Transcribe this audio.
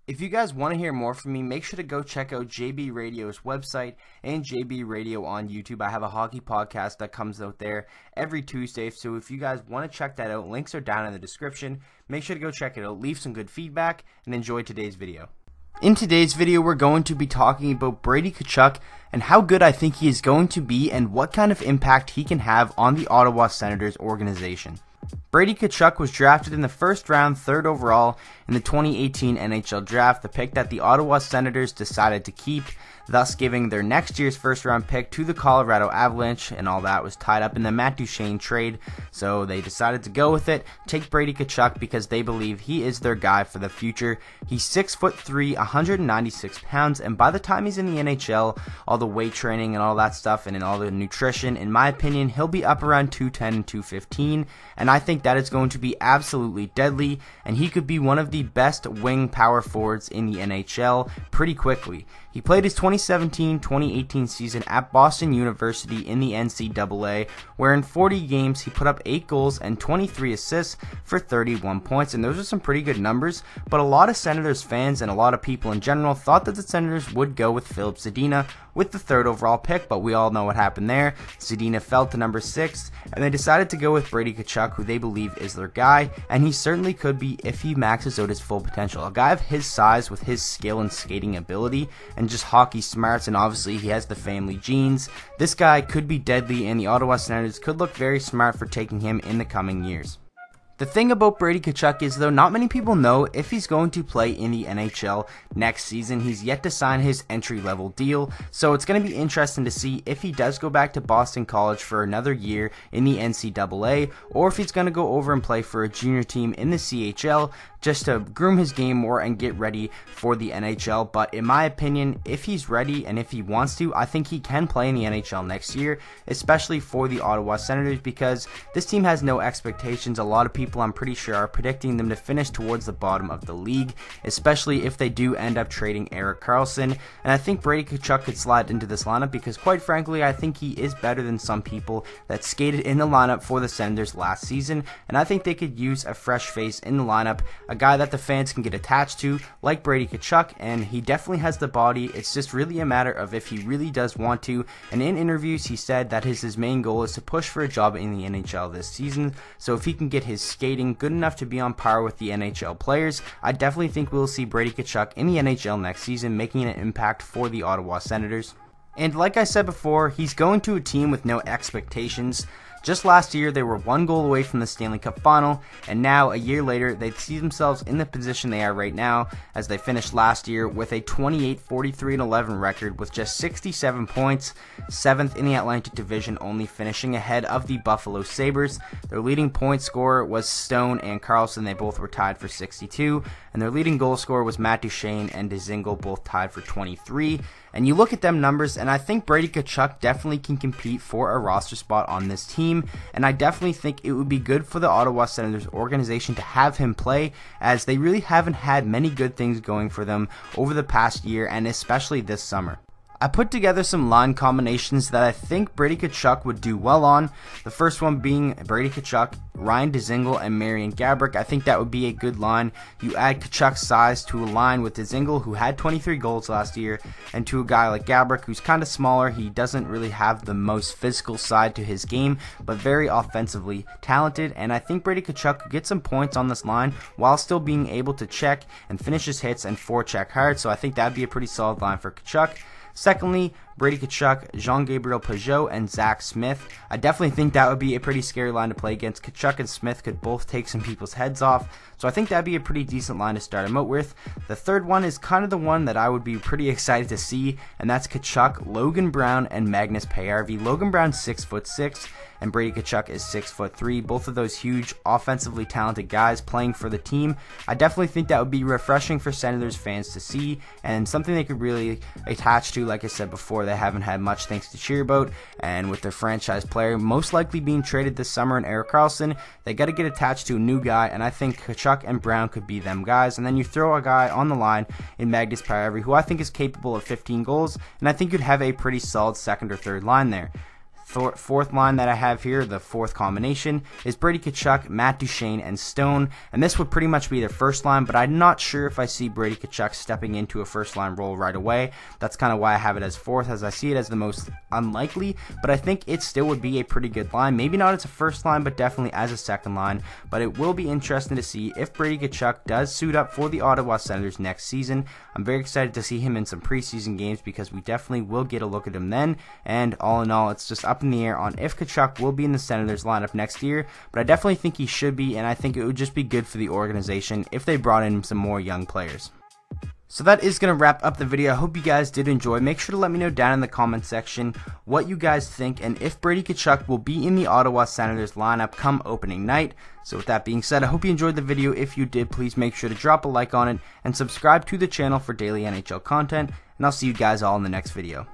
If you guys want to hear more from me, make sure to go check out JB Radio's website and JB Radio on YouTube. I have a hockey podcast that comes out there every Tuesday, so if you guys want to check that out, links are down in the description. Make sure to go check it out, leave some good feedback, and enjoy today's video. In today's video, we're going to be talking about Brady Tkachuk and how good I think he is going to be and what kind of impact he can have on the Ottawa Senators organization. Brady Tkachuk was drafted in the first round, 3rd overall in the 2018 NHL Draft, the pick that the Ottawa Senators decided to keep, thus giving their next year's first round pick to the Colorado Avalanche, and all that was tied up in the Matt Duchene trade, so they decided to go with it, take Brady Tkachuk because they believe he is their guy for the future. He's 6'3", 196 pounds, and by the time he's in the NHL, all the weight training and all that stuff and in all the nutrition, in my opinion, he'll be up around 210 and 215, and I think that is going to be absolutely deadly, and he could be one of the best wing power forwards in the NHL pretty quickly. He played his 2017-2018 season at Boston University in the NCAA, where in 40 games he put up 8 goals and 23 assists for 31 points, and those are some pretty good numbers, but a lot of Senators fans and a lot of people in general thought that the Senators would go with Filip Zadina with the 3rd overall pick, but we all know what happened there. Zadina fell to number 6, and they decided to go with Brady Tkachuk, who they believe is their guy, and he certainly could be if he maxes out his full potential. A guy of his size with his skill and skating ability and just hockey smarts, and obviously he has the family genes. This guy could be deadly, and the Ottawa Senators could look very smart for taking him in the coming years. The thing about Brady Tkachuk is, though, not many people know if he's going to play in the NHL next season. He's yet to sign his entry-level deal, so it's going to be interesting to see if he does go back to Boston College for another year in the NCAA, or if he's going to go over and play for a junior team in the CHL just to groom his game more and get ready for the NHL. But in my opinion, if he's ready and if he wants to, I think he can play in the NHL next year, especially for the Ottawa Senators, because this team has no expectations. A lot of people, I'm pretty sure, are predicting them to finish towards the bottom of the league, especially if they do end up trading Erik Karlsson, and I think Brady Tkachuk could slide into this lineup because, quite frankly, I think he is better than some people that skated in the lineup for the Senators last season, and I think they could use a fresh face in the lineup, a guy that the fans can get attached to, like Brady Tkachuk, and he definitely has the body. It's just really a matter of if he really does want to, and in interviews he said that his main goal is to push for a job in the NHL this season, so if he can get his skating good enough to be on par with the NHL players, I definitely think we'll see Brady Tkachuk in the NHL next season, making an impact for the Ottawa Senators. And like I said before, he's going to a team with no expectations. Just last year, they were 1 goal away from the Stanley Cup final, and now, a year later, they see themselves in the position they are right now, as they finished last year with a 28-43-11 record with just 67 points, 7th in the Atlantic Division, only finishing ahead of the Buffalo Sabres. Their leading point scorer was Stone and Karlsson. They both were tied for 62, and their leading goal scorer was Matt Duchene and Dzingel, both tied for 23. And you look at them numbers, and I think Brady Tkachuk definitely can compete for a roster spot on this team, and I definitely think it would be good for the Ottawa Senators organization to have him play, as they really haven't had many good things going for them over the past year, and especially this summer. I put together some line combinations that I think Brady Tkachuk would do well on. The first one being Brady Tkachuk, Ryan Dzingel, and Marian Gaborik. I think that would be a good line. You add Tkachuk's size to a line with Dzingel, who had 23 goals last year, and to a guy like Gaborik, who's kind of smaller. He doesn't really have the most physical side to his game, but very offensively talented, and I think Brady Tkachuk could get some points on this line while still being able to check and finish his hits and forecheck hard, so I think that would be a pretty solid line for Tkachuk. Secondly, Brady Tkachuk, Jean-Gabriel Pageau, and Zach Smith. I definitely think that would be a pretty scary line to play against. Tkachuk and Smith could both take some people's heads off, so I think that would be a pretty decent line to start him out with. The third one is kind of the one that I would be pretty excited to see, and that's Tkachuk, Logan Brown, and Magnus Paajarvi. Logan Brown's 6'6", and Brady Tkachuk is 6'3". Both of those huge, offensively talented guys playing for the team. I definitely think that would be refreshing for Senators fans to see, and something they could really attach to. Like I said before, they haven't had much things to cheer about, and with their franchise player most likely being traded this summer in Erik Karlsson, they got to get attached to a new guy, and I think Tkachuk and Brown could be them guys. And then you throw a guy on the line in Magnus Paajarvi, who I think is capable of 15 goals, and I think you'd have a pretty solid second or third line there. fourth line that I have here, the fourth combination, is Brady Tkachuk, Matt Duchene, and Stone. And this would pretty much be their first line, but I'm not sure if I see Brady Tkachuk stepping into a first line role right away. That's kind of why I have it as fourth, as I see it as the most unlikely, but I think it still would be a pretty good line. Maybe not as a first line, but definitely as a second line. But it will be interesting to see if Brady Tkachuk does suit up for the Ottawa Senators next season. I'm very excited to see him in some preseason games because we definitely will get a look at him then. And all in all, it's just up in the air on if Tkachuk will be in the Senators lineup next year, but I definitely think he should be, and I think it would just be good for the organization if they brought in some more young players. So that is going to wrap up the video. I hope you guys did enjoy. Make sure to let me know down in the comment section what you guys think and if Brady Tkachuk will be in the Ottawa Senators lineup come opening night. So with that being said, I hope you enjoyed the video. If you did, please make sure to drop a like on it and subscribe to the channel for daily NHL content, and I'll see you guys all in the next video.